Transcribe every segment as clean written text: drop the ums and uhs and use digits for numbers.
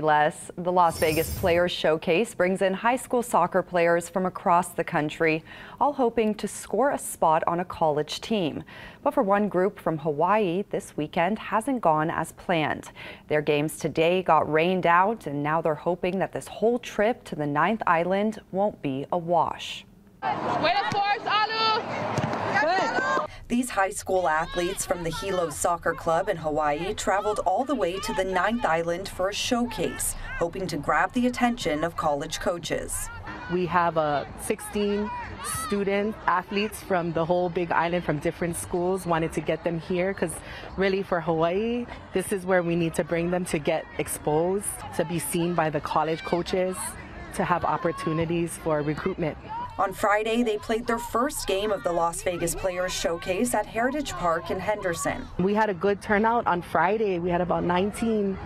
Les, the Las Vegas Players Showcase brings in high school soccer players from across the country, all hoping to score a spot on a college team. But for one group from Hawaii, this weekend hasn't gone as planned. Their games today got rained out, and now they're hoping that this whole trip to the 9th Island won't be a wash. These high school athletes from the Hilo Soccer Club in Hawaii traveled all the way to the 9th Island for a showcase, hoping to grab the attention of college coaches. We have 16 student athletes from the whole Big Island from different schools. Wanted to get them here because really for Hawaii, this is where we need to bring them to get exposed, to be seen by the college coaches, to have opportunities for recruitment. On Friday, they played their first game of the Las Vegas Players Showcase at Heritage Park in Henderson. We had a good turnout on Friday. We had about 19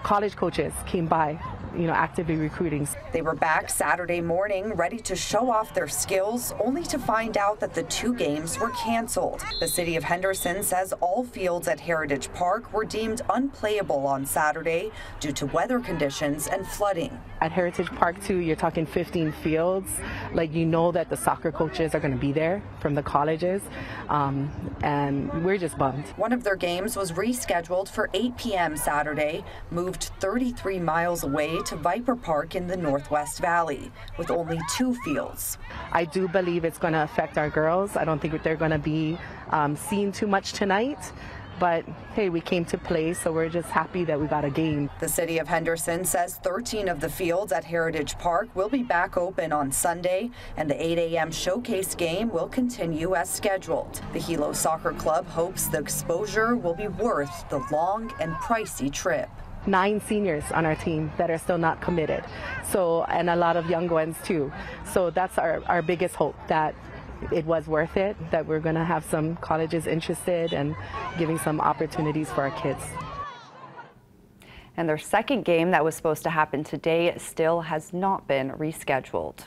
college coaches came by, actively recruiting. They were back Saturday morning, ready to show off their skills, only to find out that the 2 games were canceled. The city of Henderson says all fields at Heritage Park were deemed unplayable on Saturday due to weather conditions and flooding. At Heritage Park, too, you're talking 15 fields. That the soccer coaches are going to be there from the colleges, and we're just bummed. One of their games was rescheduled for 8 p.m. Saturday, moved 33 miles away to Viper Park in the Northwest Valley, with only 2 fields. I do believe it's going to affect our girls. I don't think they're going to be seen too much tonight. But hey, we came to play, so we're just happy that we got a game. The city of Henderson says 13 of the fields at Heritage Park will be back open on Sunday, and the 8 a.m. showcase game will continue as scheduled. The Hilo Soccer Club hopes the exposure will be worth the long and pricey trip. 9 seniors on our team that are still not committed, and a lot of young ones too. So that's our biggest hope, that it was worth it, that we're going to have some colleges interested and giving some opportunities for our kids. And their second game that was supposed to happen today still has not been rescheduled.